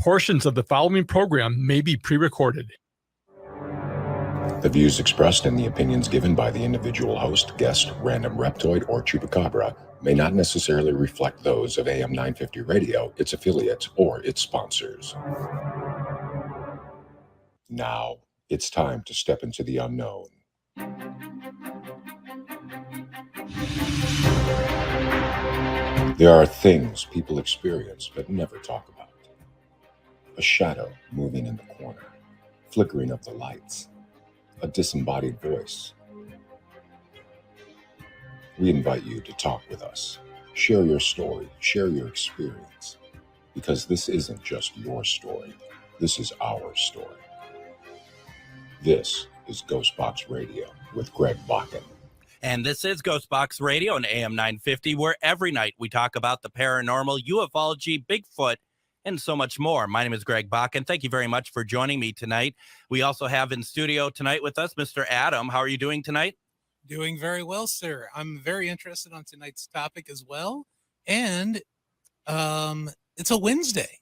Portions of the following program may be pre-recorded. The views expressed and the opinions given by the individual host, guest, random reptoid, or chupacabra may not necessarily reflect those of AM 950 Radio, its affiliates, or its sponsors. Now, it's time to step into the unknown. There are things people experience but never talk about. A shadow moving in the corner, flickering of the lights, a disembodied voice. We invite you to talk with us. Share your story, share your experience, because this isn't just your story, this is our story. This is GhostBox Radio with Greg Bakun. And this is GhostBox Radio on AM 950, where every night we talk about the paranormal, ufology, Bigfoot, and so much more. My name is Greg Bakun. Thank you very much for joining me tonight. We also have in studio tonight with us Mr. Adam. How are you doing tonight? Doing very well, sir. I'm very interested on tonight's topic as well. And it's a Wednesday.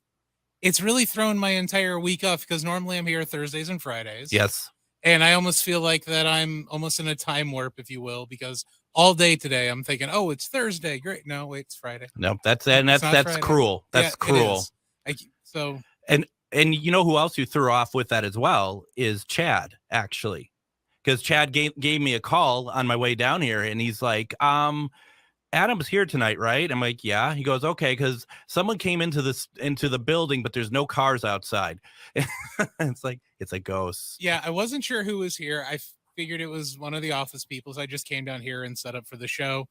It's really thrown my entire week off because normally I'm here Thursdays and Fridays. Yes. And I almost feel like that I'm almost in a time warp, if you will, because all day today I'm thinking, oh, it's Thursday. Great. No, wait, it's Friday. No, that's cruel. That's cruel. And you know who else you threw off with that as well is Chad, actually. Because Chad gave me a call on my way down here, and he's like, Adam's here tonight, right? I'm like, yeah. He goes, okay, because someone came into the building, but there's no cars outside. It's like, it's a ghost. Yeah, I wasn't sure who was here. I figured it was one of the office people, so I just came down here and set up for the show.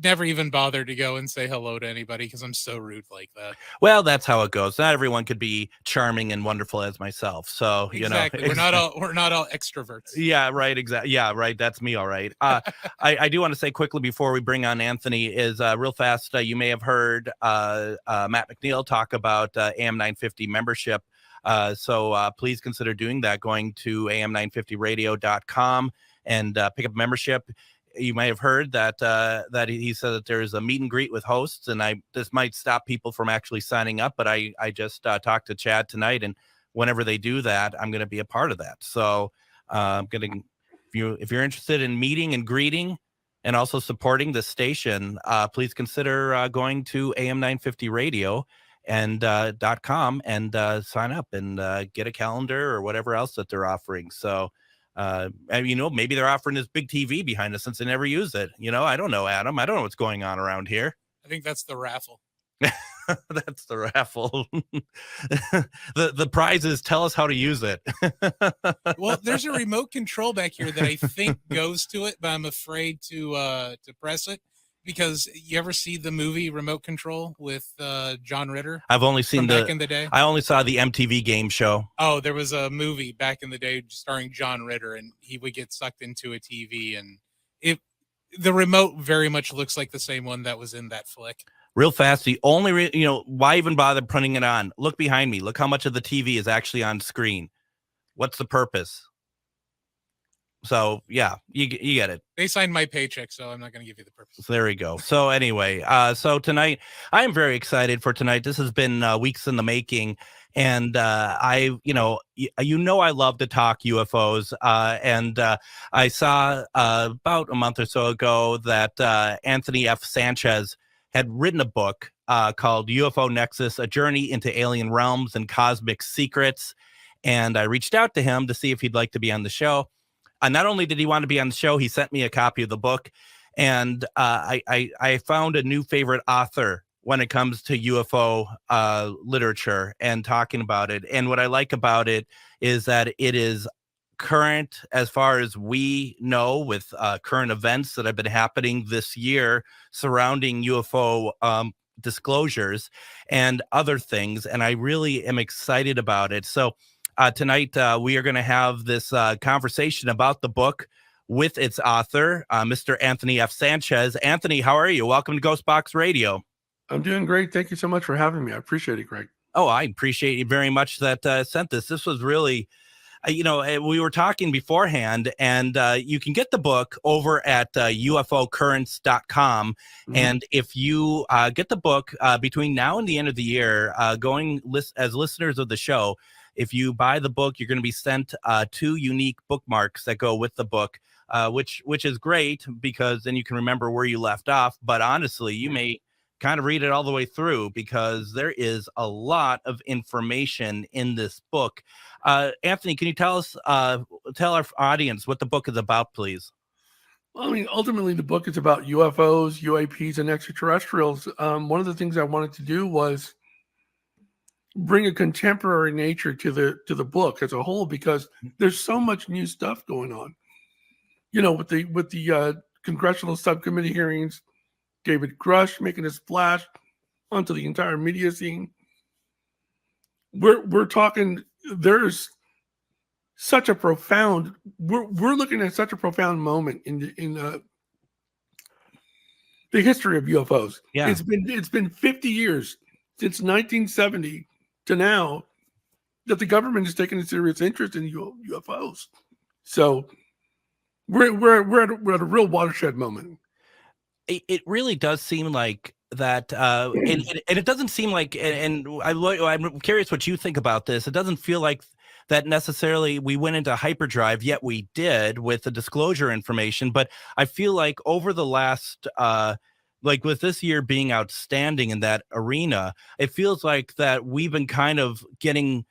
Never even bothered to go and say hello to anybody because I'm so rude like that. Well, that's how it goes. Not everyone could be charming and wonderful as myself. So, exactly. We're not all extroverts. Yeah, right. Exactly. Yeah, right. That's me. All right. I do want to say quickly before we bring on Anthony is real fast. You may have heard Matt McNeil talk about AM 950 membership. So please consider doing that, going to am950radio.com and pick up membership. You may have heard that he said that there's a meet and greet with hosts, and this might stop people from actually signing up. But I just talked to Chad tonight, and whenever they do that, I'm going to be a part of that. So if you're interested in meeting and greeting, and also supporting the station, please consider going to am950radio and .com and sign up and get a calendar or whatever else that they're offering. So. Maybe they're offering this big TV behind us since they never use it. I don't know, Adam. I don't know what's going on around here. I think that's the raffle. That's the raffle. The prize is tell us how to use it. Well, there's a remote control back here that I think goes to it, but I'm afraid to press it. Because you ever see the movie Remote Control with John Ritter? I've only seen back in the day. I only saw the MTV game show. Oh, there was a movie back in the day starring John Ritter, and he would get sucked into a TV, and the remote very much looks like the same one that was in that flick. Real fast, the only why even bother putting it on? Look behind me. Look how much of the TV is actually on screen. What's the purpose? So yeah, you get it. They signed my paycheck, so I'm not going to give you the purpose. So there we go. So anyway, so tonight I am very excited for tonight. This has been weeks in the making, and I love to talk UFOs. And I saw about a month or so ago that Anthony F. Sanchez had written a book called UFO Nexus: A Journey into Alien Realms and Cosmic Secrets. And I reached out to him to see if he'd like to be on the show. Not only did he want to be on the show, he sent me a copy of the book, and I found a new favorite author when it comes to UFO literature and talking about it. And what I like about it is that it is current as far as we know with current events that have been happening this year surrounding UFO disclosures and other things. And I really am excited about it. So tonight, we are going to have this conversation about the book with its author, Mr. Anthony F. Sanchez. Anthony, how are you? Welcome to GhostBox Radio. I'm doing great. Thank you so much for having me. I appreciate it, Greg. Oh, I appreciate you very much that sent this. This was really, we were talking beforehand, and you can get the book over at UFOcurrents.com. And if you get the book between now and the end of the year, as listeners of the show, if you buy the book, you're going to be sent 2 unique bookmarks that go with the book, which is great because then you can remember where you left off. But honestly, you may kind of read it all the way through because there is a lot of information in this book. Anthony, can you tell our audience what the book is about, please? Well, I mean, ultimately, the book is about UFOs, UAPs, and extraterrestrials. One of the things I wanted to do was bring a contemporary nature to the book as a whole, because there's so much new stuff going on. With the congressional subcommittee hearings, David Grush making a splash onto the entire media scene. We're talking. There's such a profound. We're looking at such a profound moment in the history of UFOs. Yeah, it's been 50 years since 1970 to now that the government has taken a serious interest in UFOs. So we're at a real watershed moment. It really does seem like that, and it doesn't seem like, and I'm curious what you think about this. It doesn't feel like that necessarily we went into hyperdrive, yet we did with the disclosure information. But I feel like over the last, like with this year being outstanding in that arena, it feels like that we've been kind of getting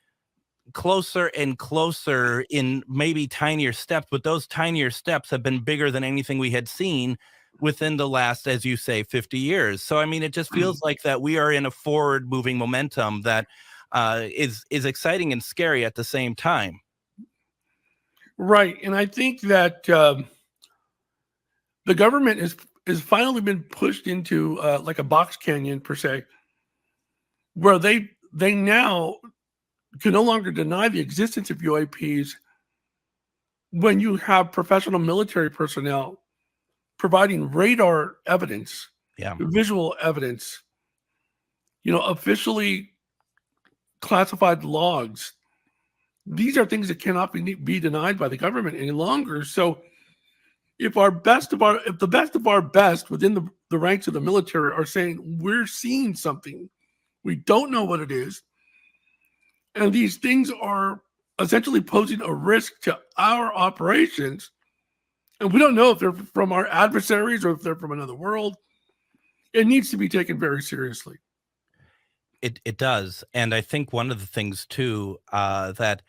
closer and closer in maybe tinier steps, but those tinier steps have been bigger than anything we had seen within the last, as you say, 50 years. So, I mean, it just feels like that we are in a forward moving momentum that is exciting and scary at the same time. Right. And I think that the government has finally been pushed into like a box canyon per se, where they now can no longer deny the existence of UAPs when you have professional military personnel providing radar evidence, visual evidence, officially classified logs. These are things that cannot be denied by the government any longer. So if the best of our best within the ranks of the military are saying we're seeing something, we don't know what it is, and these things are essentially posing a risk to our operations, and we don't know if they're from our adversaries or if they're from another world, it needs to be taken very seriously. It does. And I think one of the things too, that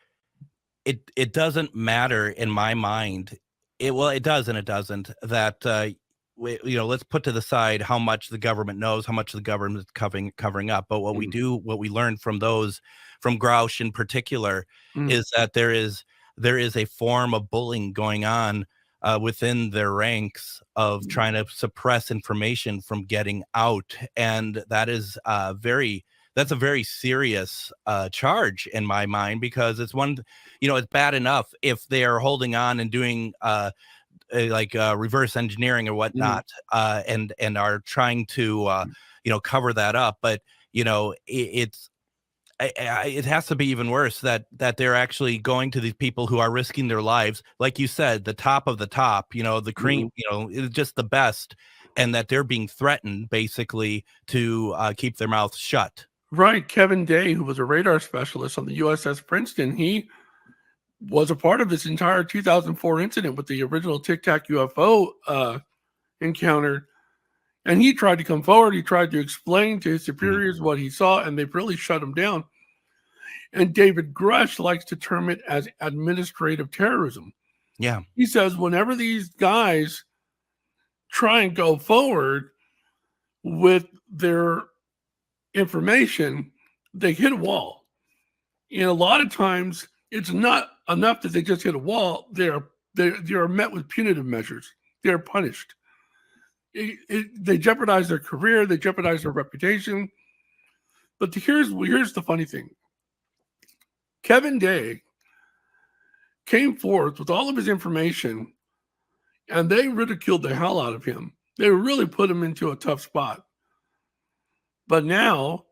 it doesn't matter in my mind. It does and it doesn't, that let's put to the side how much the government knows, how much the government is covering up. But what we learned from Grouch in particular, is that there is a form of bullying going on within their ranks of trying to suppress information from getting out. And that is that's a very serious charge in my mind, because it's it's bad enough if they are holding on and doing reverse engineering or whatnot, and are trying to cover that up. But it has to be even worse that they're actually going to these people who are risking their lives, like you said, the top of the top, the cream, is just the best, and that they're being threatened basically to keep their mouths shut. Right. Kevin Day, who was a radar specialist on the USS Princeton, he was a part of this entire 2004 incident with the original Tic Tac UFO encounter. And he tried to come forward. He tried to explain to his superiors what he saw, and they really shut him down. And David Grush likes to term it as administrative terrorism. Yeah. He says whenever these guys try and go forward with their information, they hit a wall. And a lot of times it's not enough that they just hit a wall. They are met with punitive measures. They are punished. They jeopardize their career. They jeopardize their reputation. But here's the funny thing. Kevin Day came forth with all of his information, and they ridiculed the hell out of him. They really put him into a tough spot. But now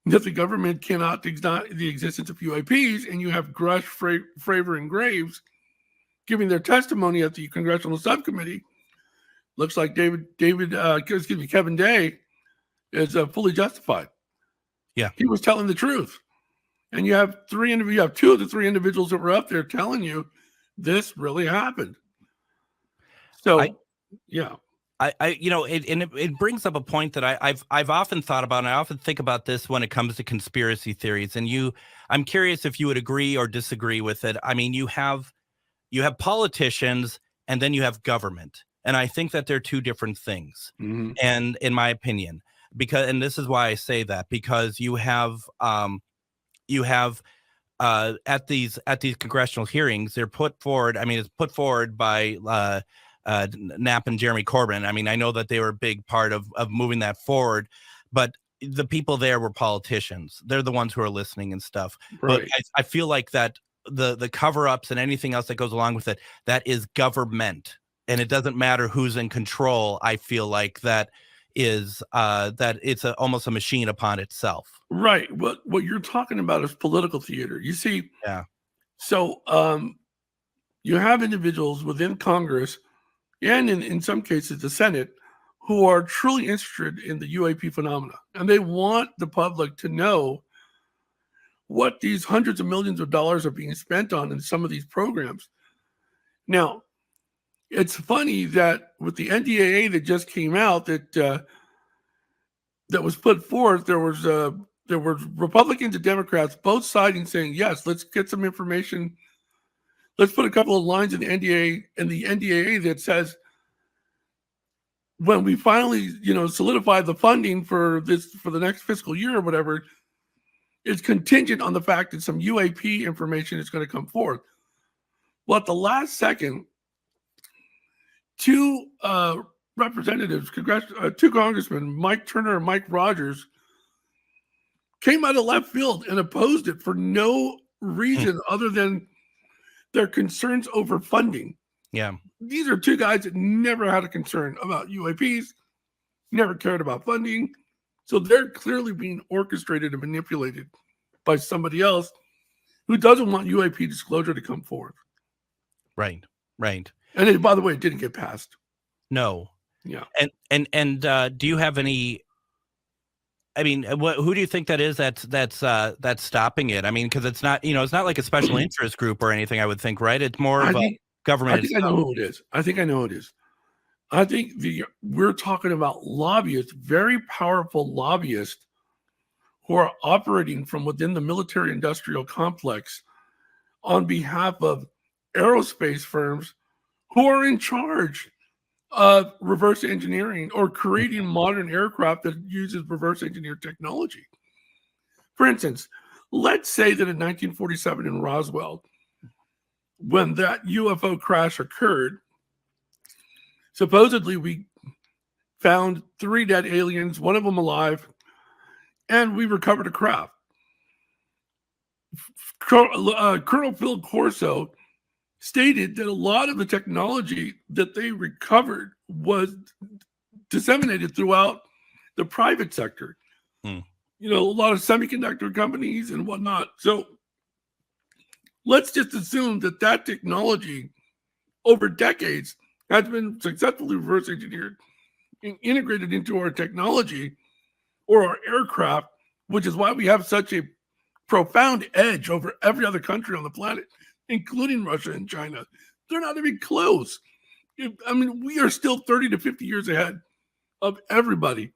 that the government cannot deny the existence of UAPs, and you have Grush, Fravor, and Graves giving their testimony at the congressional subcommittee. Looks like Kevin Day is fully justified. Yeah, he was telling the truth, and you have two of the three individuals that were up there telling you this really happened. So, it brings up a point that I've often thought about, and I often think about this when it comes to conspiracy theories. And I'm curious if you would agree or disagree with it. I mean, you have politicians, and then you have government, and I think that they're two different things. Mm-hmm. And in my opinion, and this is why I say that, because you have at these congressional hearings, they're put forward. I mean, it's put forward by Knapp and Jeremy Corbyn. I mean, I know that they were a big part of moving that forward, but the people there were politicians. They're the ones who are listening and stuff. Right. But I feel like that the cover-ups and anything else that goes along with it, that is government, and it doesn't matter who's in control. I feel like that is that it's almost a machine upon itself. Right. What you're talking about is political theater. You see. Yeah. So you have individuals within Congress and in some cases the Senate who are truly interested in the UAP phenomena, and they want the public to know what these hundreds of millions of dollars are being spent on in some of these programs. Now, it's funny that with the NDAA that just came out that was put forth, there were Republicans and Democrats both siding saying, yes, let's get some information. Let's put a couple of lines in the NDAA that says, when we finally, solidify the funding for the next fiscal year or whatever, it's contingent on the fact that some UAP information is going to come forth. Well, at the last second, two representatives, two congressmen, Mike Turner and Mike Rogers, came out of left field and opposed it for no reason other than their concerns over funding. Yeah. These are two guys that never had a concern about UAPs, never cared about funding. So they're clearly being orchestrated and manipulated by somebody else who doesn't want UAP disclosure to come forth. Right. Right. And by the way, it didn't get passed. No. Yeah. And do you have any? I mean, who do you think that is? That's stopping it. I mean, because it's not like a special interest group or anything. I would think, right? It's more of a government. I think I know who it is. I think we're talking about lobbyists, very powerful lobbyists, who are operating from within the military-industrial complex on behalf of aerospace firms who are in charge of reverse engineering or creating modern aircraft that uses reverse engineered technology. For instance, let's say that in 1947 in Roswell, when that UFO crash occurred, supposedly we found 3 dead aliens, one of them alive, and we recovered a craft. Colonel Phil Corso stated that a lot of the technology that they recovered was disseminated throughout the private sector. A lot of semiconductor companies and whatnot. So let's just assume that technology over decades has been successfully reverse engineered and integrated into our technology or our aircraft, which is why we have such a profound edge over every other country on the planet, including Russia and China. They're not even close. I mean, we are still 30 to 50 years ahead of everybody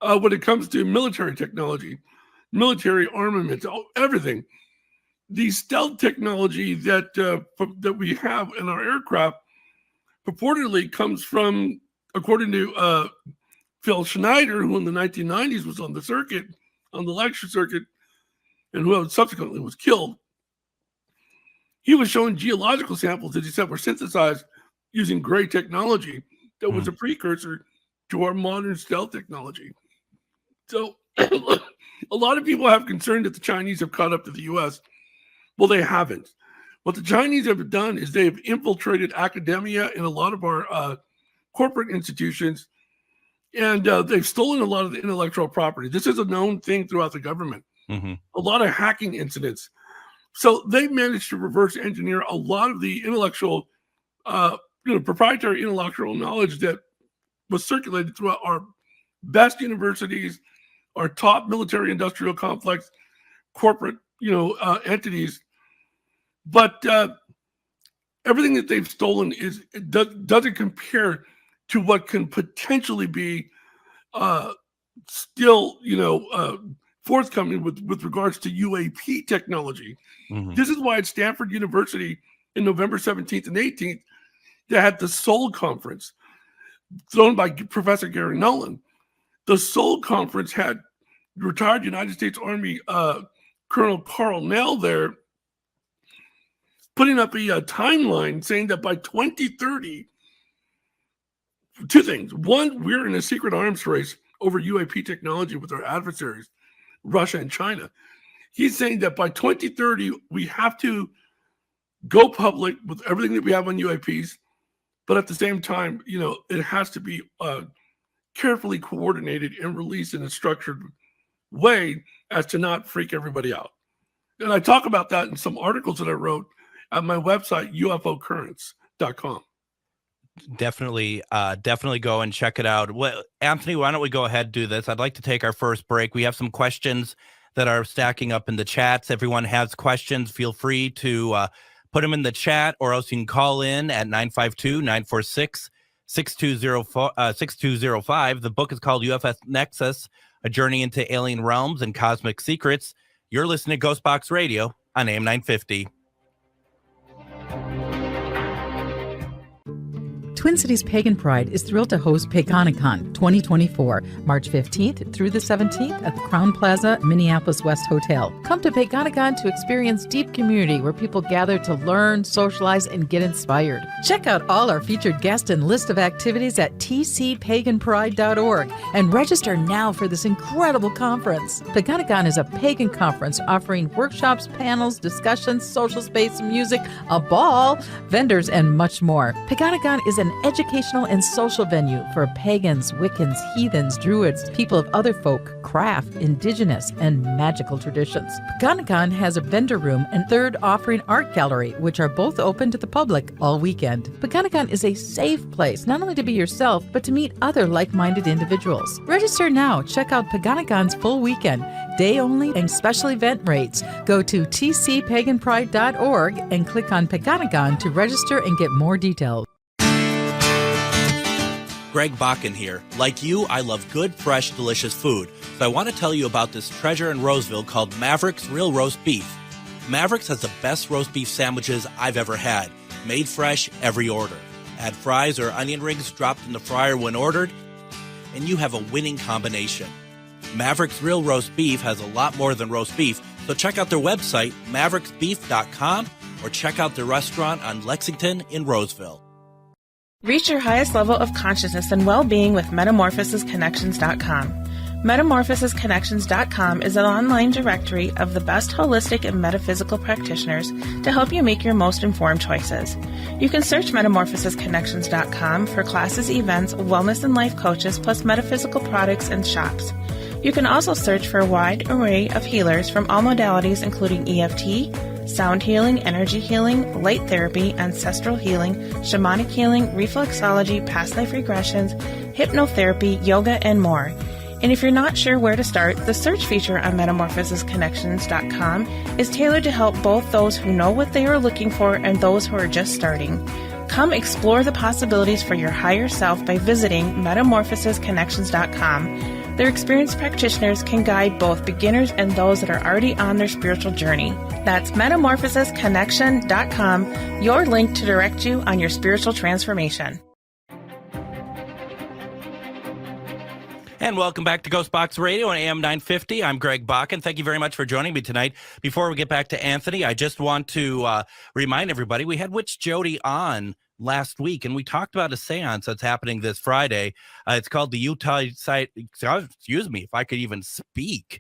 when it comes to military technology, military armaments, everything. The stealth technology that we have in our aircraft purportedly comes from, according to Phil Schneider, who in the 1990s was on the circuit, on the lecture circuit, and who subsequently was killed. He was showing geological samples that he said were synthesized using gray technology that was a precursor to our modern stealth technology. So a lot of people have concern that the Chinese have caught up to the U.S. Well, they haven't. What the Chinese have done is they've infiltrated academia and a lot of our corporate institutions And they've stolen a lot of the intellectual property. This is a known thing throughout the government. Mm-hmm. A lot of hacking incidents. So they managed to reverse engineer a lot of the intellectual, proprietary intellectual knowledge that was circulated throughout our best universities, our top military industrial complex, corporate, entities. But everything that they've stolen doesn't compare to what can potentially be still, forthcoming with regards to UAP technology. Mm-hmm. This is why at Stanford University in November 17th and 18th, they had the Seoul Conference thrown by Professor Gary Nolan. The Seoul Conference had retired United States Army Colonel Carl Nell there putting up a timeline saying that by 2030, two things. One, we're in a secret arms race over UAP technology with our adversaries, Russia and China. He's saying that by 2030, we have to go public with everything that we have on UAPs, but at the same time, it has to be carefully coordinated and released in a structured way as to not freak everybody out. And I talk about that in some articles that I wrote at my website, ufocurrents.com. Definitely go and check it out. Well, Anthony, why don't we go ahead and do this? I'd like to take our first break. We have some questions that are stacking up in the chats. Everyone has questions. Feel free to put them in the chat, or else you can call in at 952-946-6205. The book is called UFO Nexus, A Journey into Alien Realms and Cosmic Secrets. You're listening to GhostBox Radio on AM 950. Twin Cities Pagan Pride is thrilled to host Paganicon 2024, March 15th through the 17th at the Crown Plaza, Minneapolis West Hotel. Come to Paganicon to experience deep community where people gather to learn, socialize, and get inspired. Check out all our featured guests and list of activities at tcpaganpride.org and register now for this incredible conference. Paganicon is a pagan conference offering workshops, panels, discussions, social space, music, a ball, vendors, and much more. Paganicon is an educational and social venue for pagans, Wiccans, heathens, druids, people of other folk, craft, indigenous, and magical traditions. Paganicon has a vendor room and third offering art gallery, which are both open to the public all weekend. Paganicon is a safe place, not only to be yourself, but to meet other like-minded individuals. Register now. Check out Paganicon's full weekend, day only, and special event rates. Go to tcpaganpride.org and click on Paganicon to register and get more details. Greg Bakun here. Like you, I love good, fresh, delicious food. So I want to tell you about this treasure in Roseville called Maverick's Real Roast Beef. Maverick's has the best roast beef sandwiches I've ever had. Made fresh every order. Add fries or onion rings dropped in the fryer when ordered, and you have a winning combination. Maverick's Real Roast Beef has a lot more than roast beef, so check out their website, mavericksbeef.com, or check out their restaurant on Lexington in Roseville. Reach your highest level of consciousness and well-being with metamorphosisconnections.com. Metamorphosisconnections.com is an online directory of the best holistic and metaphysical practitioners to help you make your most informed choices. You can search metamorphosisconnections.com for classes, events, wellness and life coaches, plus metaphysical products and shops. You can also search for a wide array of healers from all modalities, including EFT, sound healing, energy healing, light therapy, ancestral healing, shamanic healing, reflexology, past life regressions, hypnotherapy, yoga, and more. And if you're not sure where to start, the search feature on metamorphosisconnections.com is tailored to help both those who know what they are looking for and those who are just starting. Come explore the possibilities for your higher self by visiting metamorphosisconnections.com. Their experienced practitioners can guide both beginners and those that are already on their spiritual journey. That's metamorphosisconnection.com, your link to direct you on your spiritual transformation. And welcome back to GhostBox Radio on AM 950. I'm Greg Bakun. Thank you very much for joining me tonight. Before we get back to Anthony, I just want to remind everybody we had Witch Jody on last week, and we talked about a seance that's happening this Friday. It's called the Utah site. Excuse me, if I could even speak.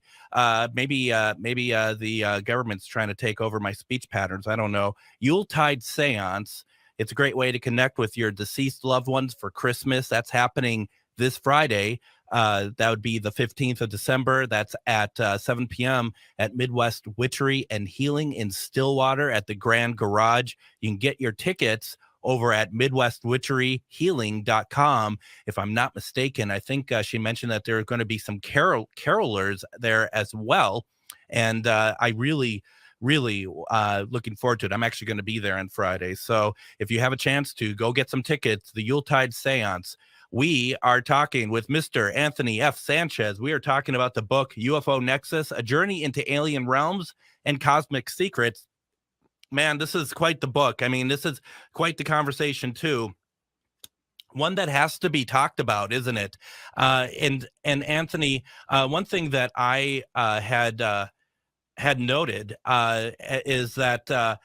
Maybe the government's trying to take over my speech patterns. I don't know. Yuletide seance. It's a great way to connect with your deceased loved ones for Christmas. That's happening this Friday. That would be the 15th of December. That's at 7 p.m. at Midwest Witchery and Healing in Stillwater at the Grand Garage. You can get your tickets over at MidwestWitcheryHealing.com. If I'm not mistaken, I think she mentioned that there are going to be some carolers there as well. And I really looking forward to it. I'm actually going to be there on Friday. So if you have a chance to go get some tickets, the Yuletide Seance. We are talking with Mr. Anthony F. Sanchez. We are talking about the book UFO Nexus, A Journey into Alien Realms and Cosmic Secrets. Man, this is quite the book. I mean, this is quite the conversation too. One that has to be talked about, isn't it? And Anthony, one thing that I had noted is that I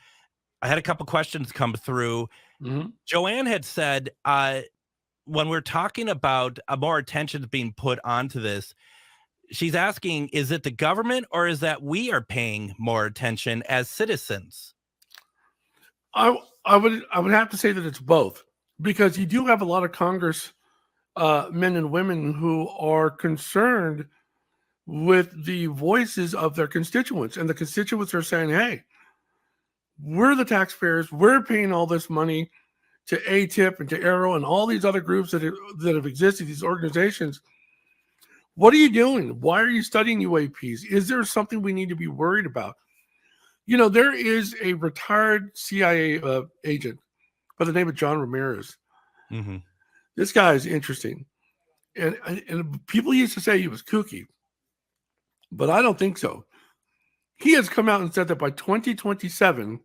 had a couple questions come through. Mhm. Joanne had said, when we're talking about more attention being put onto this, she's asking, is it the government or is that we are paying more attention as citizens? I would have to say that it's both, because you do have a lot of Congress men and women who are concerned with the voices of their constituents, and the constituents are saying, hey, we're the taxpayers, we're paying all this money to ATIP and to Arrow and all these other groups that have existed, these organizations. What are you doing? Why are you studying UAPs? Is there something we need to be worried about? You know, there is a retired CIA agent by the name of John Ramirez. Mm-hmm. This guy is interesting. And people used to say he was kooky, but I don't think so. He has come out and said that by 2027,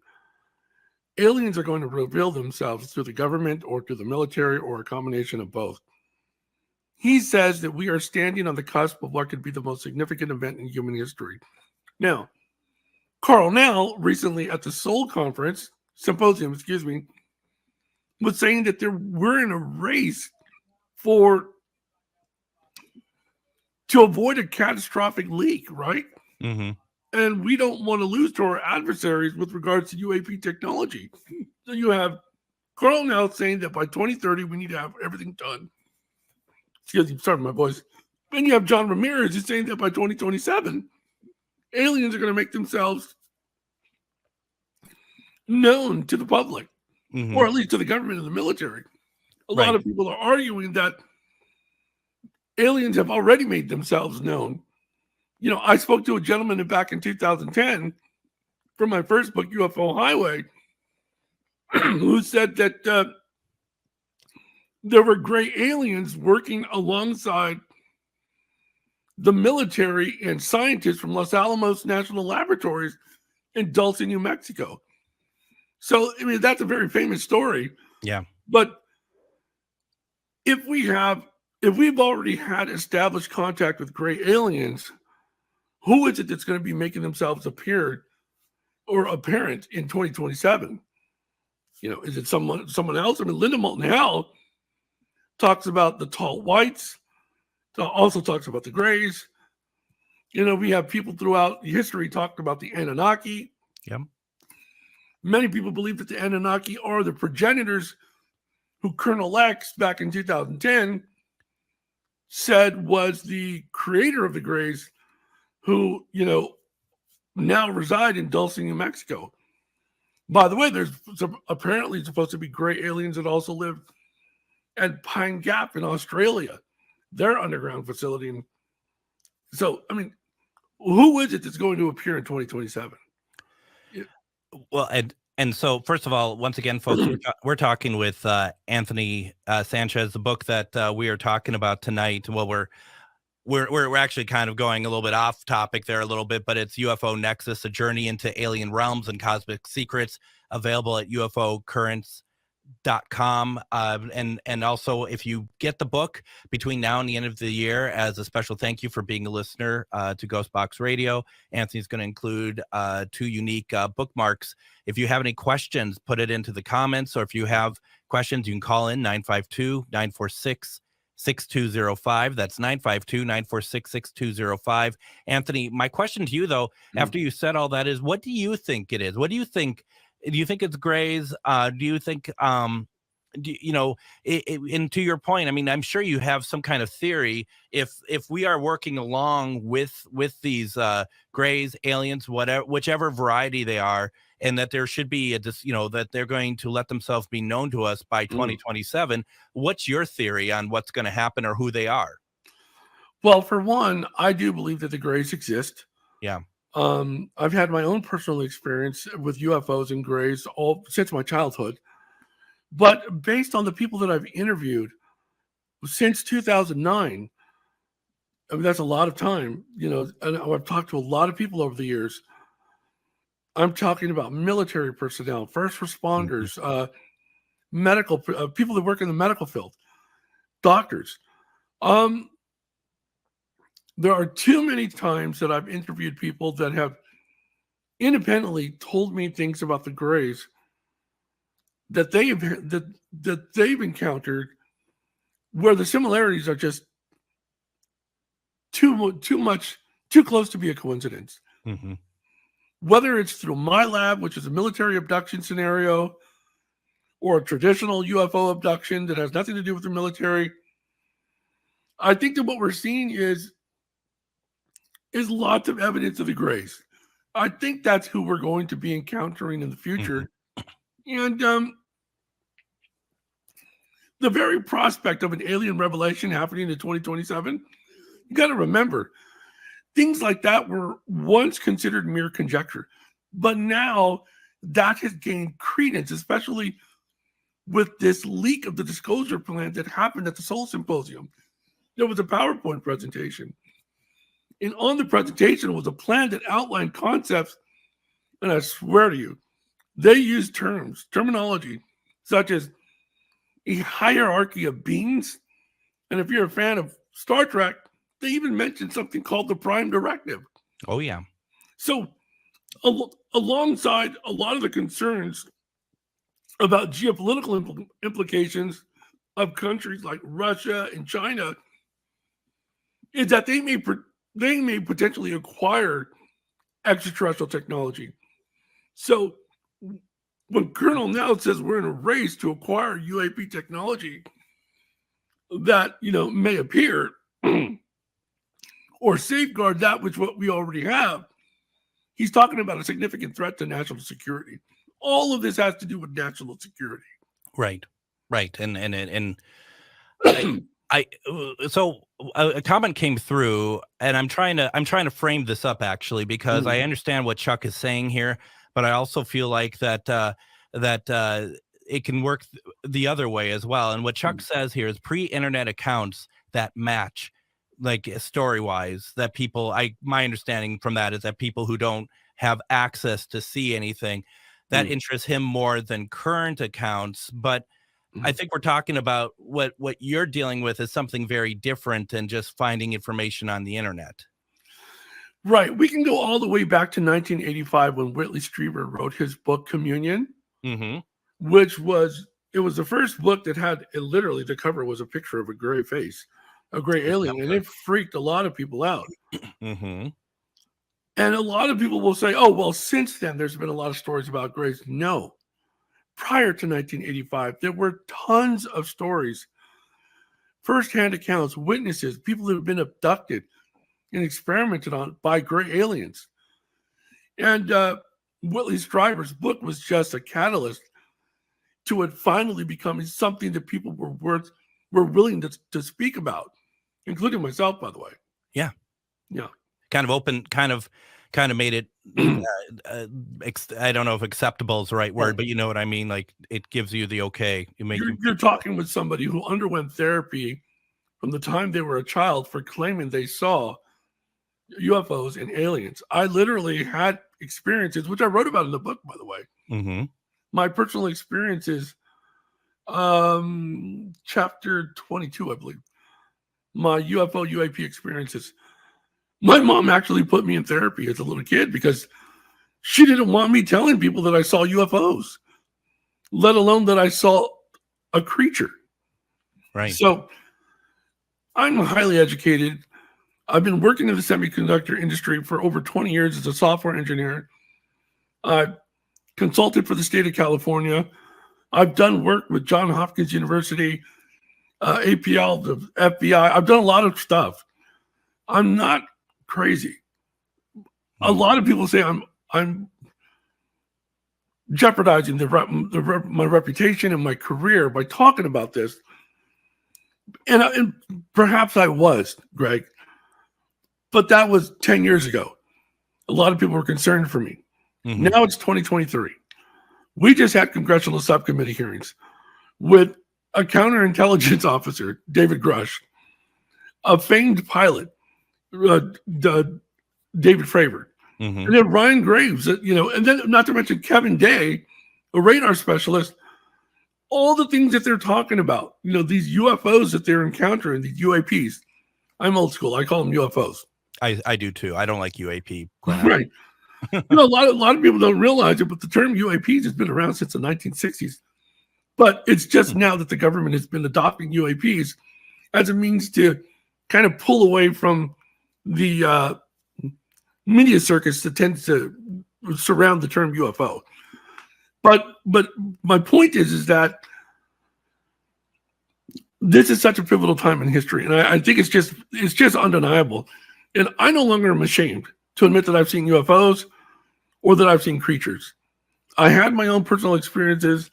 aliens are going to reveal themselves through the government or through the military or a combination of both. He says that we are standing on the cusp of what could be the most significant event in human history. Now, Carl Nell recently at the Symposium, was saying that we're in a race to avoid a catastrophic leak, right? Mm-hmm. And we don't want to lose to our adversaries with regards to UAP technology. So you have Carl now saying that by 2030, we need to have everything done. Excuse me, sorry, my voice. Then you have John Ramirez who's saying that by 2027, aliens are going to make themselves known to the public, Mm-hmm. or at least to the government and the military. A lot of people are arguing that aliens have already made themselves known. You know, I spoke to a gentleman back in 2010 from my first book, UFO Highway, who said that there were gray aliens working alongside the military and scientists from Los Alamos National Laboratories in Dulce, New Mexico. So, I mean, that's a very famous story. Yeah. But if we've already had established contact with gray aliens, who is it that's going to be making themselves apparent in 2027? You know, is it someone else? I mean, Linda Moulton Howe talks about the tall whites, also talks about the grays. You know, we have people throughout history talking about the Anunnaki. Yep. Many people believe that the Anunnaki are the progenitors who Colonel X back in 2010 said was the creator of the grays, who, you know, now reside in Dulce, New Mexico. By the way, there's apparently supposed to be gray aliens that also live at Pine Gap in Australia, their underground facility. And so, I mean, who is it that's going to appear in 2027? Well, and so first of all, once again, folks, we're talking with Anthony Sanchez. The book that we are talking about tonight. Well, we're actually kind of going a little bit off topic there a little bit, but it's UFO Nexus: A Journey into Alien Realms and Cosmic Secrets, available at UFOcurrents.com. And also, if you get the book between now and the end of the year, as a special thank you for being a listener to GhostBox Radio, Anthony's going to include 2 unique bookmarks. If you have any questions, put it into the comments, or if you have questions, you can call in 952-946-6205. That's 952-946-6205. Anthony, my question to you, though, after you said all that, is what do you think it is? What do you think? Do you think it's grays? Do you think and to your point, I mean, I'm sure you have some kind of theory. If we are working along with these grays, aliens, whatever, whichever variety they are, and that there should be that they're going to let themselves be known to us by 2027. What's your theory on what's going to happen or who they are? Well, for one, I do believe that the grays exist. Yeah. I've had my own personal experience with UFOs and grays all since my childhood. But based on the people that I've interviewed since 2009, I mean, that's a lot of time, and I've talked to a lot of people over the years. I'm talking about military personnel, first responders, medical people that work in the medical field, doctors. There are too many times that I've interviewed people that have independently told me things about the grays that they've encountered, where the similarities are just too close to be a coincidence. Mm-hmm. Whether it's through my lab, which is a military abduction scenario, or a traditional UFO abduction that has nothing to do with the military, I think that what we're seeing is lots of evidence of the grays. I think that's who we're going to be encountering in the future. Mm-hmm. And the very prospect of an alien revelation happening in 2027, you got to remember, things like that were once considered mere conjecture. But now that has gained credence, especially with this leak of the disclosure plan that happened at the Seoul Symposium. There was a PowerPoint presentation. And on the presentation was a plan that outlined concepts. And I swear to you, they used terminology, such as a hierarchy of beings. And if you're a fan of Star Trek, they even mentioned something called the Prime Directive. Oh, yeah. So alongside a lot of the concerns about geopolitical implications of countries like Russia and China, is that they may potentially acquire extraterrestrial technology. So when Colonel Now says we're in a race to acquire UAP technology that may appear or safeguard that which what we already have, he's talking about a significant threat to national security. All of this has to do with national security. Right. And so a comment came through, and I'm trying to frame this up actually, because I understand what Chuck is saying here, but I also feel like that it can work the other way as well. And what Chuck says here is pre-internet accounts that match, like story-wise, that people, my understanding from that is that people who don't have access to see anything, that interests him more than current accounts. But I think we're talking about what you're dealing with is something very different than just finding information on the internet. Right. We can go all the way back to 1985 when Whitley Strieber wrote his book Communion, which was the first book that had literally the cover was a picture of a gray face, a gray alien, and it freaked a lot of people out. And a lot of people will say, oh, well, since then, there's been a lot of stories about grays. No. Prior to 1985, there were tons of stories, firsthand accounts, witnesses, people that have been abducted and experimented on by gray aliens. And Whitley Strieber's book was just a catalyst to it finally becoming something that people were willing to speak about, including myself, by the way. Yeah. Kind of made it, I don't know if acceptable is the right word, but you know what I mean? Like, it gives you the okay. You're talking with somebody who underwent therapy from the time they were a child for claiming they saw UFOs and aliens. I literally had experiences, which I wrote about in the book, by the way. My personal experiences, chapter 22, I believe. My UFO UAP experiences. My mom actually put me in therapy as a little kid because she didn't want me telling people that I saw UFOs, let alone that I saw a creature. Right. So I'm highly educated. I've been working in the semiconductor industry for over 20 years as a software engineer. I consulted for the state of California. I've done work with Johns Hopkins University, APL, the FBI. I've done a lot of stuff. I'm not crazy. A lot of people say I'm jeopardizing my reputation and my career by talking about this. And perhaps I was, Greg, but that was 10 years ago. A lot of people were concerned for me. Mm-hmm. Now it's 2023. We just had congressional subcommittee hearings with a counterintelligence officer, David Grush, a famed pilot, David Fravor, and then Ryan Graves, and then not to mention Kevin Day, a radar specialist. All the things that they're talking about, these UFOs that they're encountering, these UAPs. I'm old school. I call them UFOs. I do too. I don't like UAP. Right. A lot of people don't realize it, but the term UAPs has been around since the 1960s. But it's just now that the government has been adopting UAPs as a means to kind of pull away from the media circus that tends to surround the term UFO. But my point is that this is such a pivotal time in history, and I think it's just undeniable. And I no longer am ashamed to admit that I've seen UFOs or that I've seen creatures. I had my own personal experiences.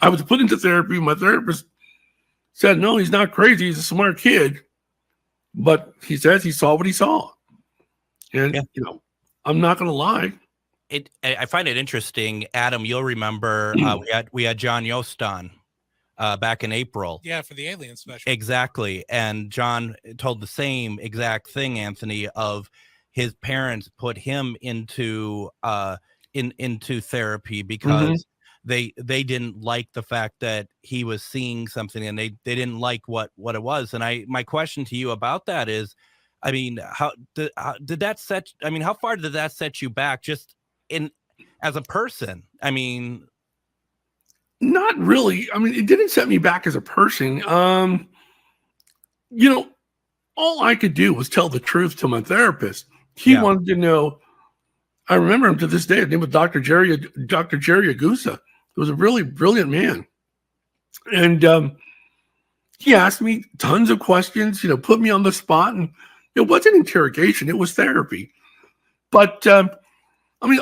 I was put into therapy. My therapist said, no, he's not crazy. He's a smart kid. But he says he saw what he saw. And, I'm not going to lie. I find it interesting, Adam. You'll remember we had John Yost on back in April. Yeah, for the alien special. Exactly, and John told the same exact thing, Anthony, of his parents put him into therapy because they didn't like the fact that he was seeing something, and they didn't like what it was. And my question to you about that is, I mean, how did that set? I mean, how far did that set you back? Just as a person, I mean, not really. I mean, it didn't set me back as a person. All I could do was tell the truth to my therapist. He wanted to know. I remember him to this day. His name was Dr. Jerry Agusa. He was a really brilliant man, and he asked me tons of questions. Put me on the spot, and it wasn't interrogation; it was therapy. But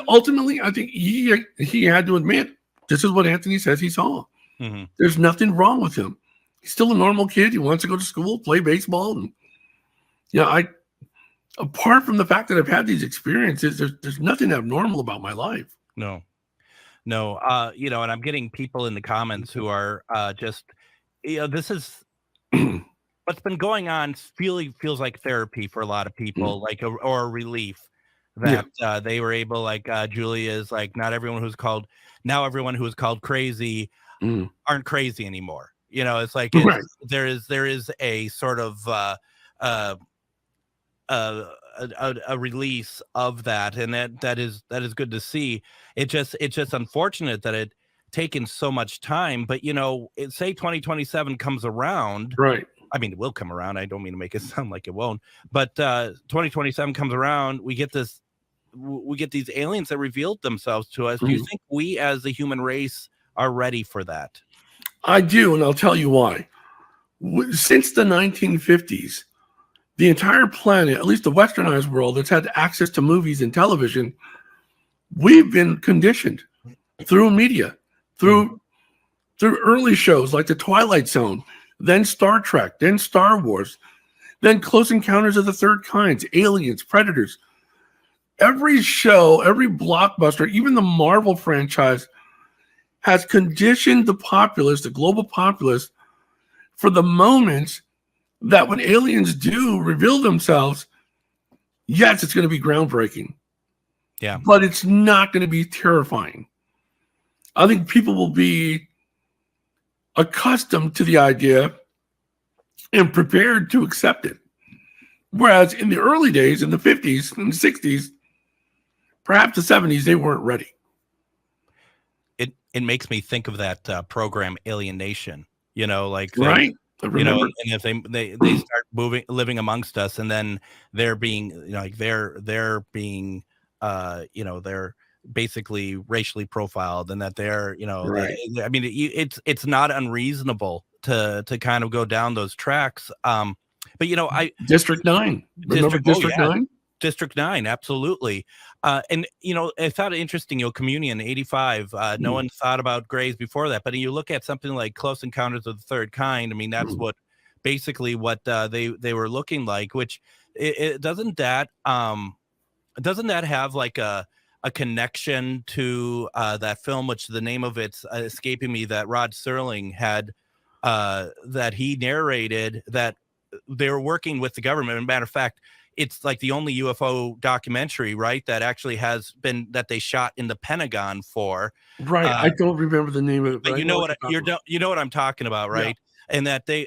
ultimately, I think he had to admit this is what Anthony says he saw. Mm-hmm. There's nothing wrong with him. He's still a normal kid. He wants to go to school, play baseball, and apart from the fact that I've had these experiences, there's nothing abnormal about my life. No. And I'm getting people in the comments who are just, this is what's been going on. Feels like therapy for a lot of people, or a relief. That they were able, like Julia is like, not everyone who's called crazy aren't crazy anymore. It's like there is a sort of a release of that, and that is good to see. It's just unfortunate that it taken so much time. But say 2027 comes around, right? I mean, it will come around. I don't mean to make it sound like it won't, but 2027 comes around, we get these aliens that revealed themselves to us. Do you think we as the human race are ready for that? I do, and I'll tell you why. Since the 1950s, the entire planet, at least the westernized world that's had access to movies and television, we've been conditioned through media, through early shows like The Twilight Zone, then Star Trek, then Star Wars, then Close Encounters of the Third Kind, Aliens, Predators. Every show, every blockbuster, even the Marvel franchise has conditioned the populace, the global populace, for the moments that when aliens do reveal themselves, yes, it's going to be groundbreaking. Yeah. But it's not going to be terrifying. I think people will be accustomed to the idea and prepared to accept it. Whereas in the early days, in the 50s and 60s, perhaps the 70s, they weren't ready. It makes me think of that program Alien Nation, right. And if they start living amongst us, and then they're being they're being basically racially profiled, and that they're, Right. I mean, it's not unreasonable to kind of go down those tracks. But District 9. Remember District 9? District 9, absolutely. And I thought it interesting, Communion 85, no one thought about Grays before that, but you look at something like Close Encounters of the Third Kind. I mean, that's what they were looking like, which it doesn't that have like a connection to that film, which the name of it's escaping me, that Rod Serling had, that he narrated, that they were working with the government. As a matter of fact, it's like the only UFO documentary, right, that actually has been, that they shot in the Pentagon for. Right. I don't remember the name of it. But you know what I'm talking about, right? Yeah. And that they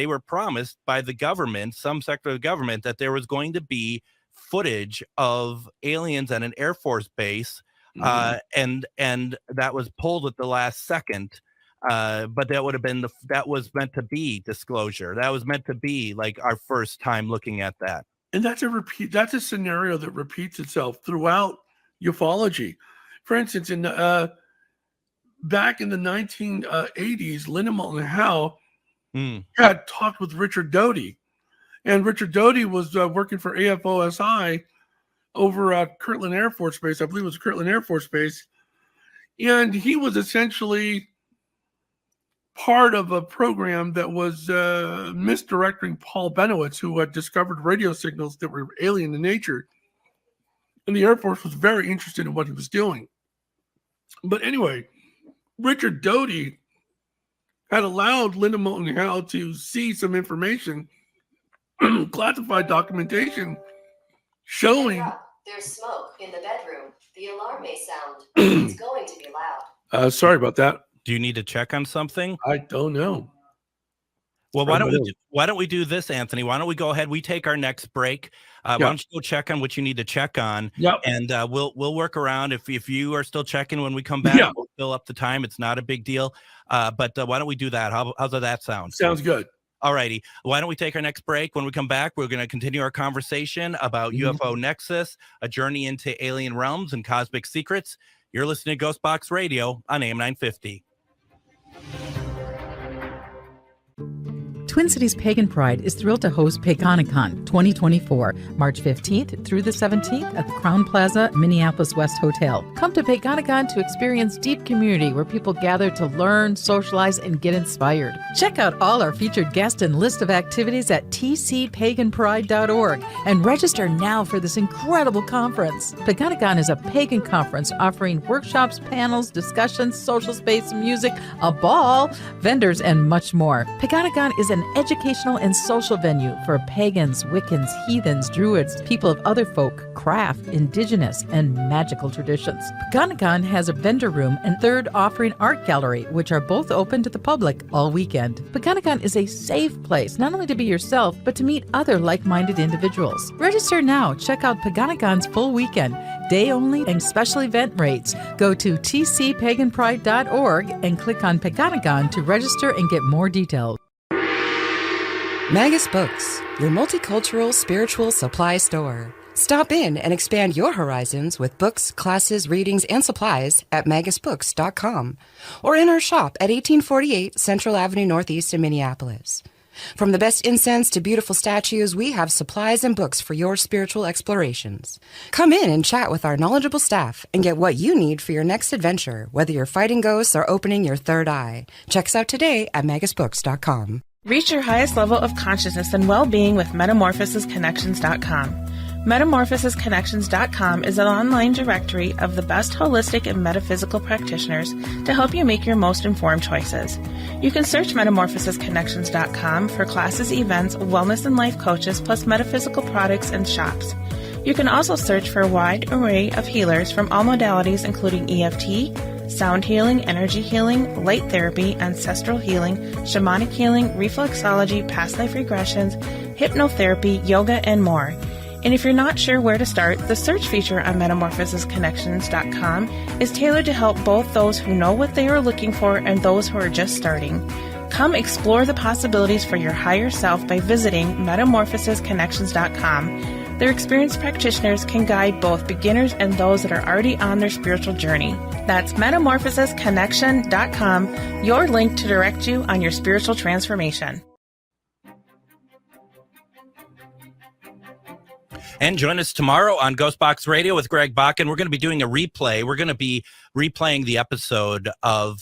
were promised by the government, some sector of the government, that there was going to be footage of aliens at an Air Force base, and that was pulled at the last second. But that would have been that was meant to be disclosure. That was meant to be like our first time looking at that. And that's a scenario that repeats itself throughout ufology. For instance, back in the 1980s, Linda Moulton Howe had talked with Richard Doty, and Richard Doty was working for AFOSI over at Kirtland Air Force Base. I believe it was Kirtland Air Force Base, and he was essentially part of a program that was misdirecting Paul Benowitz, who had discovered radio signals that were alien in nature. And the Air Force was very interested in what he was doing. But anyway, Richard Doty had allowed Linda Moulton Howe to see some information, classified documentation, showing... There's smoke in the bedroom. The alarm may sound. It's going to be loud. Sorry about that. Do you need to check on something? I don't know. Well, why don't we do this, Anthony? Why don't we go ahead? We take our next break. Why don't you go check on what you need to check on? Yep. And we'll work around. If you are still checking when we come back, we'll fill up the time. It's not a big deal. But why don't we do that? How's that sound? Sounds good. All righty. Why don't we take our next break? When we come back, we're going to continue our conversation about UFO Nexus, a journey into alien realms and cosmic secrets. You're listening to GhostBox Radio on AM 950. Twin Cities Pagan Pride is thrilled to host Paganicon 2024, March 15th through the 17th at the Crown Plaza, Minneapolis West Hotel. Come to Paganicon to experience deep community where people gather to learn, socialize, and get inspired. Check out all our featured guests and list of activities at tcpaganpride.org and register now for this incredible conference. Paganicon is a pagan conference offering workshops, panels, discussions, social space, music, a ball, vendors, and much more. Paganicon is an educational and social venue for pagans, Wiccans, heathens, druids, people of other folk, craft, indigenous, and magical traditions. Paganicon has a vendor room and third offering art gallery, which are both open to the public all weekend. Paganicon is a safe place, not only to be yourself, but to meet other like-minded individuals. Register now. Check out Paganicon's full weekend, day only, and special event rates. Go to tcpaganpride.org and click on Paganicon to register and get more details. Magus Books, your multicultural spiritual supply store. Stop in and expand your horizons with books, classes, readings, and supplies at magusbooks.com or in our shop at 1848 Central Avenue Northeast in Minneapolis. From the best incense to beautiful statues, we have supplies and books for your spiritual explorations. Come in and chat with our knowledgeable staff and get what you need for your next adventure, whether you're fighting ghosts or opening your third eye. Check us out today at magusbooks.com. Reach your highest level of consciousness and well-being with metamorphosisconnections.com. Metamorphosisconnections.com is an online directory of the best holistic and metaphysical practitioners to help you make your most informed choices. You can search metamorphosisconnections.com for classes, events, wellness and life coaches, plus metaphysical products and shops. You can also search for a wide array of healers from all modalities, including EFT, sound healing, energy healing, light therapy, ancestral healing, shamanic healing, reflexology, past life regressions, hypnotherapy, yoga, and more. And if you're not sure where to start, the search feature on metamorphosisconnections.com is tailored to help both those who know what they are looking for and those who are just starting. Come explore the possibilities for your higher self by visiting metamorphosisconnections.com. Their experienced practitioners can guide both beginners and those that are already on their spiritual journey. That's metamorphosisconnection.com, your link to direct you on your spiritual transformation. And join us tomorrow on GhostBox Radio with Greg Bakun. We're going to be doing a replay. We're going to be replaying the episode of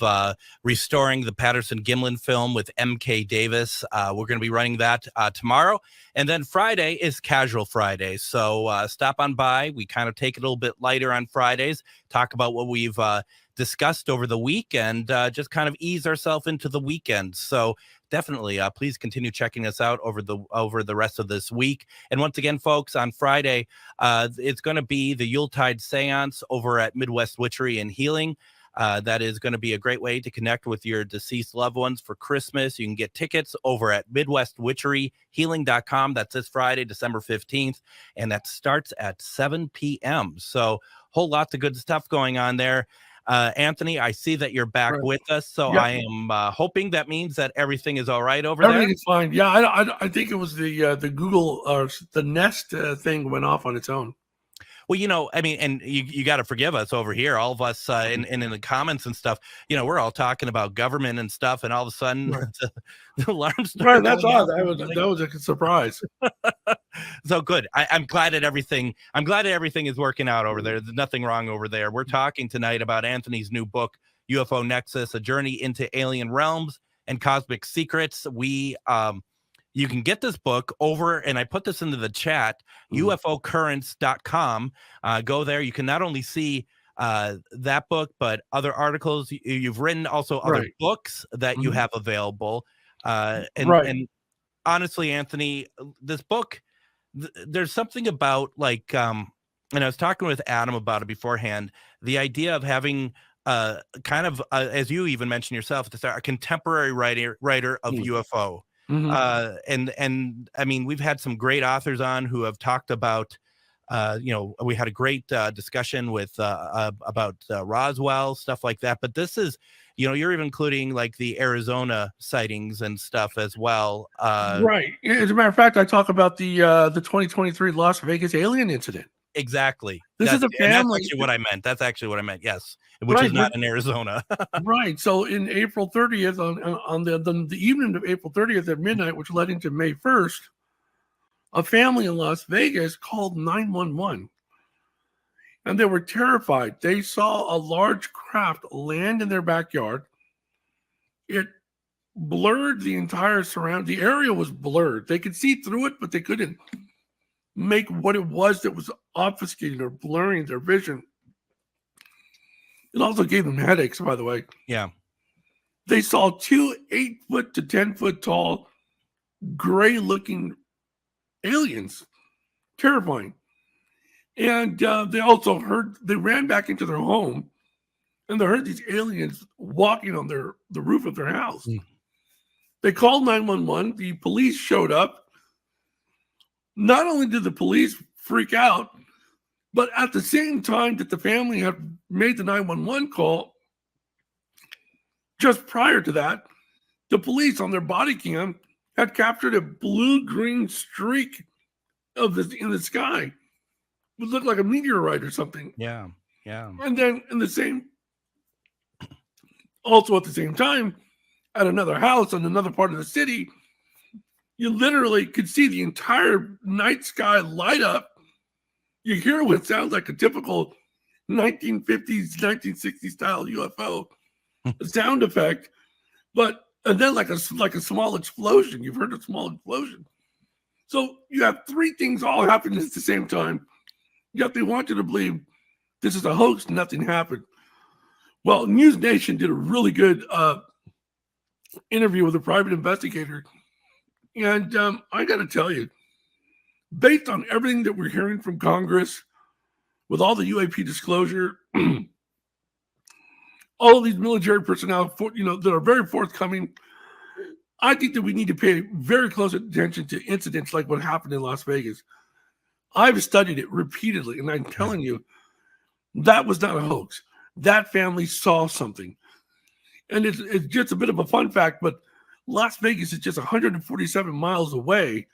Restoring the Patterson-Gimlin film with M.K. Davis. We're going to be running that tomorrow. And then Friday is Casual Friday. So stop on by. We kind of take it a little bit lighter on Fridays, talk about what we've discussed over the week, and just kind of ease ourselves into the weekend. So definitely, please continue checking us out over the rest of this week. And once again, folks, on Friday, it's going to be the Yuletide Seance over at Midwest Witchery and Healing. That is going to be a great way to connect with your deceased loved ones for Christmas. You can get tickets over at MidwestWitcheryHealing.com. That's this Friday, December 15th, and that starts at 7 p.m. So whole lots of good stuff going on there. Anthony, I see that you're back with us, so I am hoping that means that everything is all right over there. Everything's fine. Yeah, I think it was the Google or the Nest thing went off on its own. Well, you know, I mean, and you got to forgive us over here, all of us in the comments and stuff. You know, we're all talking about government and stuff, and all of a sudden, the alarms. Right, that's odd. That was a surprise. So good. I'm glad that everything is working out over there. There's nothing wrong over there. We're talking tonight about Anthony's new book, UFO Nexus: A Journey into Alien Realms and Cosmic Secrets. You can get this book over, and I put this into the chat, ufocurrents.com. Go there. You can not only see that book, but other articles you've written, also other books that you have available. And honestly, Anthony, this book, there's something about and I was talking with Adam about it beforehand, the idea of having as you even mentioned yourself, a contemporary writer of UFO. And I mean, we've had some great authors on who have talked about, we had a great discussion with about Roswell, stuff like that. But this is, you're even including like the Arizona sightings and stuff as well. Right. As a matter of fact, I talk about the 2023 Las Vegas alien incident. Exactly. This is a family. That's actually what I meant. That's actually what I meant. Yes, which is not in Arizona. Right. So in April 30th, on the evening of April 30th at midnight, which led into May 1st, a family in Las Vegas called 911, and they were terrified. They saw a large craft land in their backyard. It blurred the entire The area was blurred. They could see through it, but they couldn't make what it was that was obfuscating or blurring their vision. It also gave them headaches, by the way. Yeah. They saw 2 8-foot to 10-foot tall, gray-looking aliens. Terrifying. And they also they ran back into their home, and they heard these aliens walking on the roof of their house. They called 911. The police showed up. Not only did the police freak out, but at the same time that the family had made the 911 call, just prior to that, the police on their body cam had captured a blue-green streak in the sky. It would look like a meteorite or something. Yeah. And then also at the same time, at another house in another part of the city, you literally could see the entire night sky light up. You hear what sounds like a typical 1950s, 1960s style UFO sound effect, and then like a small explosion. You've heard a small explosion. So you have 3 things all happening at the same time. Yet they want you to believe this is a hoax. Nothing happened. Well, News Nation did a really good interview with a private investigator. And I got to tell you, based on everything that we're hearing from Congress, with all the UAP disclosure, all of these military personnel, that are very forthcoming, I think that we need to pay very close attention to incidents like what happened in Las Vegas. I've studied it repeatedly, and I'm telling you, that was not a hoax. That family saw something. And it's just a bit of a fun fact, but Las Vegas is just 147 miles away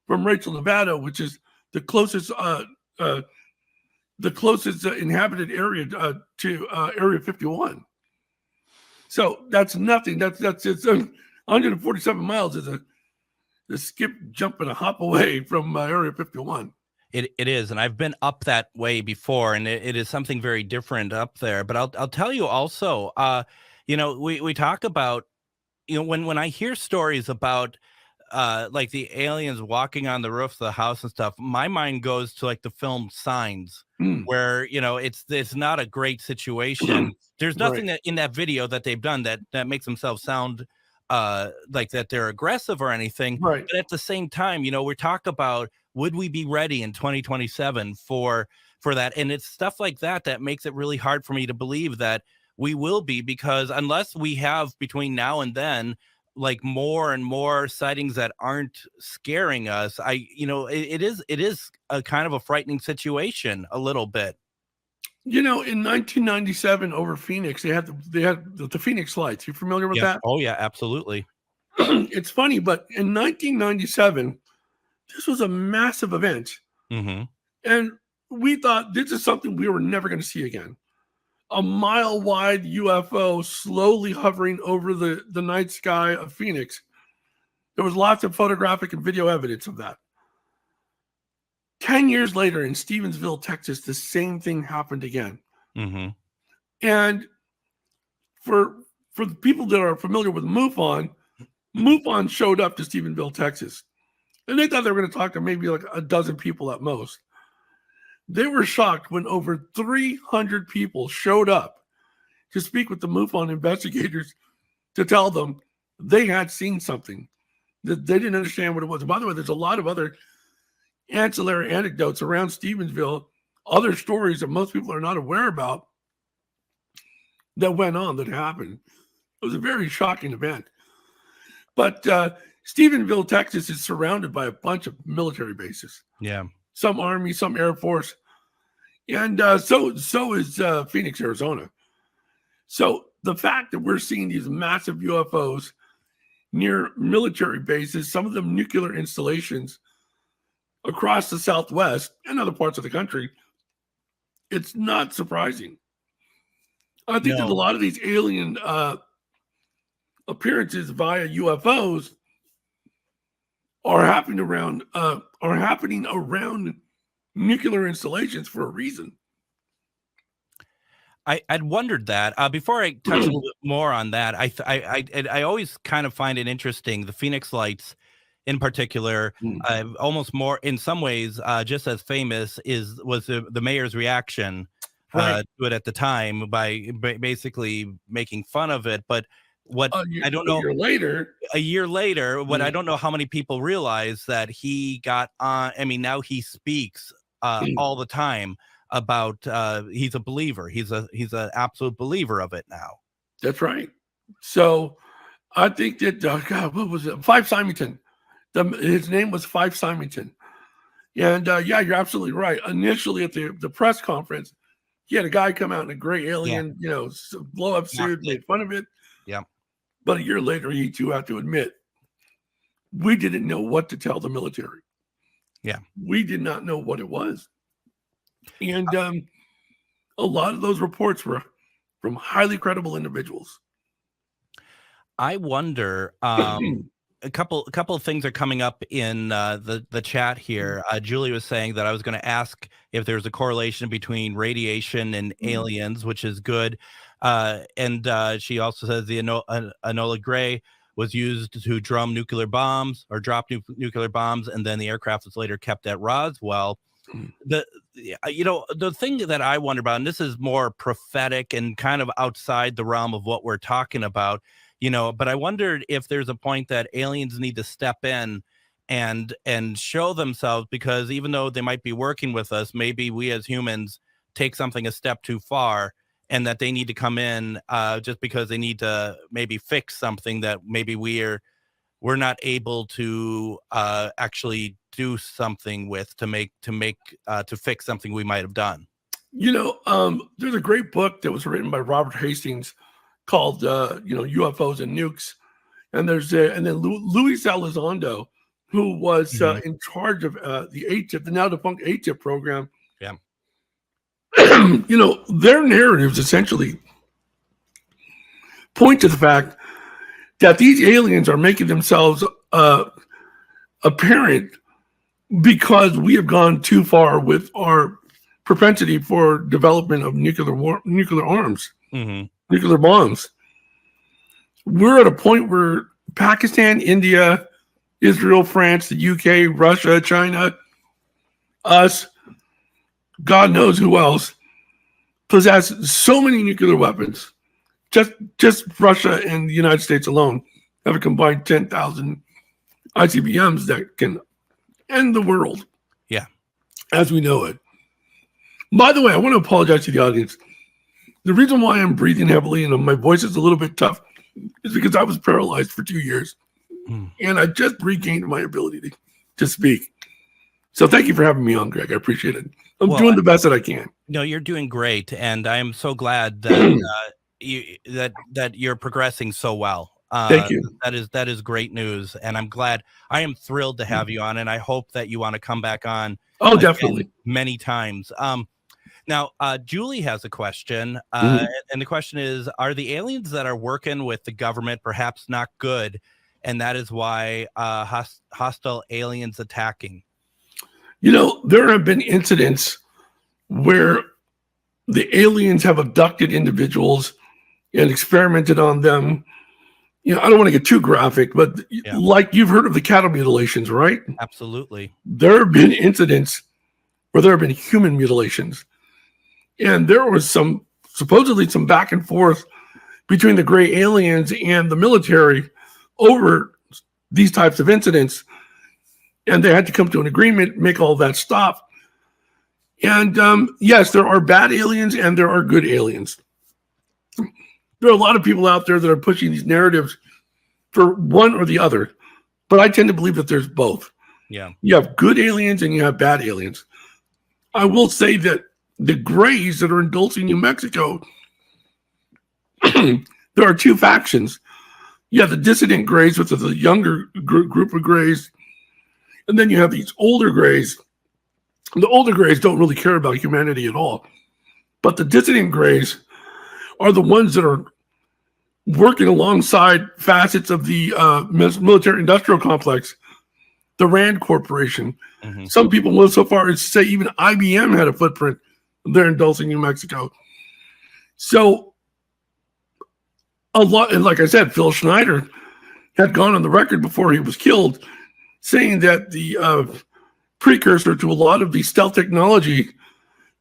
from Rachel, Nevada, which is the closest inhabited area to Area 51. So that's nothing. That's it's 147 miles is a skip, jump, and a hop away from Area 51. It is, and I've been up that way before, and it is something very different up there. But I'll tell you also, we talk about, when I hear stories about like the aliens walking on the roof of the house and stuff, my mind goes to like the film Signs, where it's not a great situation. There's nothing that in that video that they've done that makes themselves sound like that they're aggressive or anything. Right. But at the same time, we talk about, would we be ready in 2027 for that? And it's stuff like that makes it really hard for me to believe that we will be, because unless we have between now and then like more and more sightings that aren't scaring us, it is a kind of a frightening situation a little bit. In 1997 over Phoenix, they had the Phoenix lights. You familiar with that? Oh yeah, absolutely. It's funny, but in 1997, this was a massive event. Mm-hmm. And we thought this is something we were never going to see again. A mile-wide UFO slowly hovering over the night sky of Phoenix. There was lots of photographic and video evidence of that. 10 years later in Stevensville, Texas, the same thing happened again. Mm-hmm. And for the people that are familiar with MUFON showed up to Stevensville, Texas. And they thought they were going to talk to maybe like a dozen people at most. They were shocked when over 300 people showed up to speak with the MUFON investigators to tell them they had seen something, that they didn't understand what it was. And by the way, there's a lot of other ancillary anecdotes around Stevensville, other stories that most people are not aware about that went on, that happened. It was a very shocking event. But Stevensville, Texas is surrounded by a bunch of military bases. Yeah. Some Army, some Air Force. And so is Phoenix, Arizona. So the fact that we're seeing these massive UFOs near military bases, some of them nuclear installations across the Southwest and other parts of the country, it's not surprising. I think that a lot of these alien appearances via UFOs are happening around nuclear installations for a reason. I'd wondered that. Before I touch a little bit more on that, I always kind of find it interesting, the Phoenix lights in particular, almost more in some ways just as famous was the mayor's reaction to it at the time by basically making fun of it. But what I don't know, a year later, what I don't know how many people realize that he got on. I mean, now he speaks all the time about he's a believer. He's an absolute believer of it now. That's right. So I think that God, what was it? Five Symington. His name was Five Symington. And yeah, you're absolutely right. Initially at the press conference, he had a guy come out in a gray alien, blow up suit, made fun of it. Yeah. But a year later, he too had to admit, we didn't know what to tell the military. Yeah. We did not know what it was. And a lot of those reports were from highly credible individuals. I wonder, a couple of things are coming up in the chat here. Julie was saying that I was going to ask if there's a correlation between radiation and aliens, which is good. And she also says the Enola Gray was used to drum nuclear bombs or drop nuclear bombs, and then the aircraft was later kept at Roswell. The thing that I wonder about, and this is more prophetic and kind of outside the realm of what we're talking about, but I wondered if there's a point that aliens need to step in and show themselves, because even though they might be working with us, maybe we as humans take something a step too far, and that they need to come in just because they need to maybe fix something that maybe we're not able to actually do something with to fix something we might have done. There's a great book that was written by Robert Hastings called UFOs and Nukes, and then Luis Elizondo, who was in charge of the ATIP, the now defunct ATIP program. Yeah. Their narratives essentially point to the fact that these aliens are making themselves apparent because we have gone too far with our propensity for development of nuclear arms, nuclear bombs. We're at a point where Pakistan, India, Israel, France, the UK, Russia, China, us, God knows who else, possess so many nuclear weapons. Just Russia and the United States alone have a combined 10,000 ICBMs that can end the world. Yeah. As we know it. By the way, I want to apologize to the audience. The reason why I'm breathing heavily and my voice is a little bit tough is because I was paralyzed for 2 years. And I just regained my ability to speak. So thank you for having me on, Greg. I appreciate it. I'm doing the best that I can. No, you're doing great. And I am so glad that that you're progressing so well. Thank you. That is great news. And I'm glad. I am thrilled to have you on. And I hope that you want to come back on. Oh, definitely. Many times. Now, Julie has a question, and the question is, are the aliens that are working with the government perhaps not good, and that is why hostile aliens attacking? There have been incidents where the aliens have abducted individuals and experimented on them. I don't want to get too graphic, but like you've heard of the cattle mutilations, right? Absolutely. There have been incidents where there have been human mutilations. And there was supposedly some back and forth between the gray aliens and the military over these types of incidents. And they had to come to an agreement, make all that stop. And yes, there are bad aliens and there are good aliens. There are a lot of people out there that are pushing these narratives for one or the other. But I tend to believe that there's both. Yeah. You have good aliens and you have bad aliens. I will say that the Greys that are in Dulce, New Mexico, there are two factions. You have the dissident Greys, which is a younger group of Greys, and then you have these older Greys. The older Greys don't really care about humanity at all, but the dissident Greys are the ones that are working alongside facets of the military-industrial complex, the RAND Corporation. Some people went so far as to say even IBM had a footprint there in Dulce, New Mexico. So a lot, and like I said, Phil Schneider had gone on the record before he was killed, saying that the precursor to a lot of the stealth technology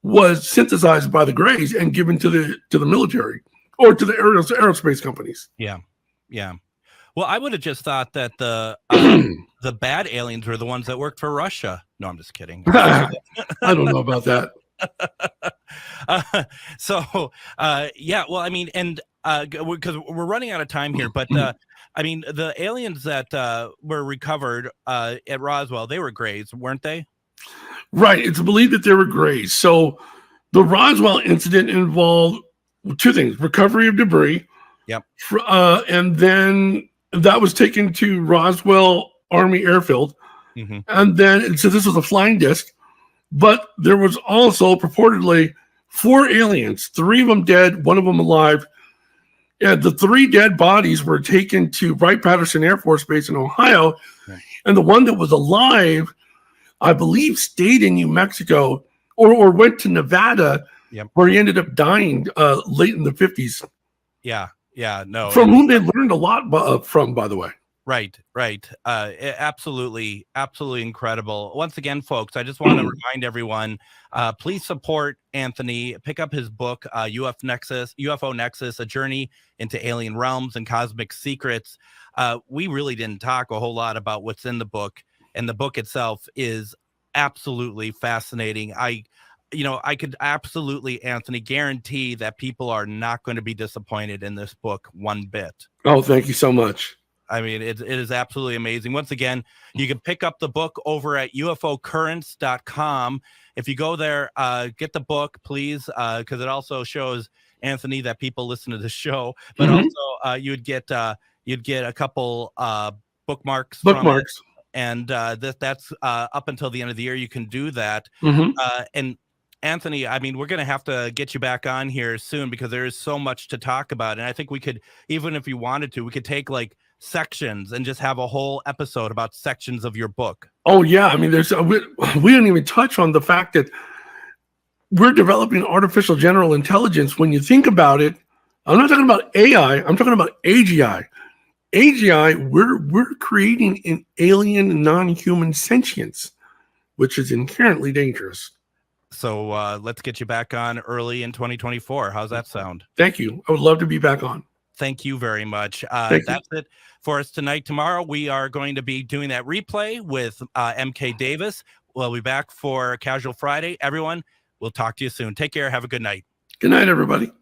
was synthesized by the Greys and given to the military or to the aerospace companies. Yeah. Well, I would have just thought that the bad aliens were the ones that worked for Russia. No, I'm just kidding. I don't know about that. Yeah, well, I mean, and because we're running out of time here, but I mean, the aliens that were recovered at Roswell, they were Greys, weren't they? Right. It's believed that they were Greys. So the Roswell incident involved two things: recovery of debris. Yep. And then that was taken to Roswell Army Airfield. And then, so this was a flying disc. But there was also purportedly 4 aliens, 3 of them dead, 1 of them alive. And the 3 dead bodies were taken to Wright-Patterson Air Force Base in Ohio. Right. And the one that was alive, I believe, stayed in New Mexico or went to Nevada, where he ended up dying late in the 50s. Yeah, no. From whom they learned a lot from, by the way. Right. Absolutely incredible. Once again, folks, I just want to remind everyone, please support Anthony. Pick up his book, UFO Nexus, A Journey into Alien Realms and Cosmic Secrets. We really didn't talk a whole lot about what's in the book, and the book itself is absolutely fascinating. I could absolutely, Anthony, guarantee that people are not going to be disappointed in this book one bit. Oh, thank you so much. I mean, it is absolutely amazing. Once again, you can pick up the book over at ufocurrents.com. If you go there, get the book, please, because it also shows, Anthony, that people listen to the show. But also, you'd get a couple bookmarks. and that's up until the end of the year. You can do that. Mhm. And Anthony, I mean, we're going to have to get you back on here soon because there is so much to talk about. And I think we could, even if you wanted to, we could take like sections and just have a whole episode about sections of your book. Oh yeah, I mean, we didn't even touch on the fact that we're developing artificial general intelligence. When you think about it, I'm not talking about AI. I'm talking about AGI. AGI, we're creating an alien, non-human sentience, which is inherently dangerous. So let's get you back on early in 2024. How's that sound? Thank you. I would love to be back on. Thank you very much. Thank That's it for us tonight. Tomorrow, we are going to be doing that replay with MK Davis. We'll be back for Casual Friday. Everyone, we'll talk to you soon. Take care. Have a good night. Good night, everybody.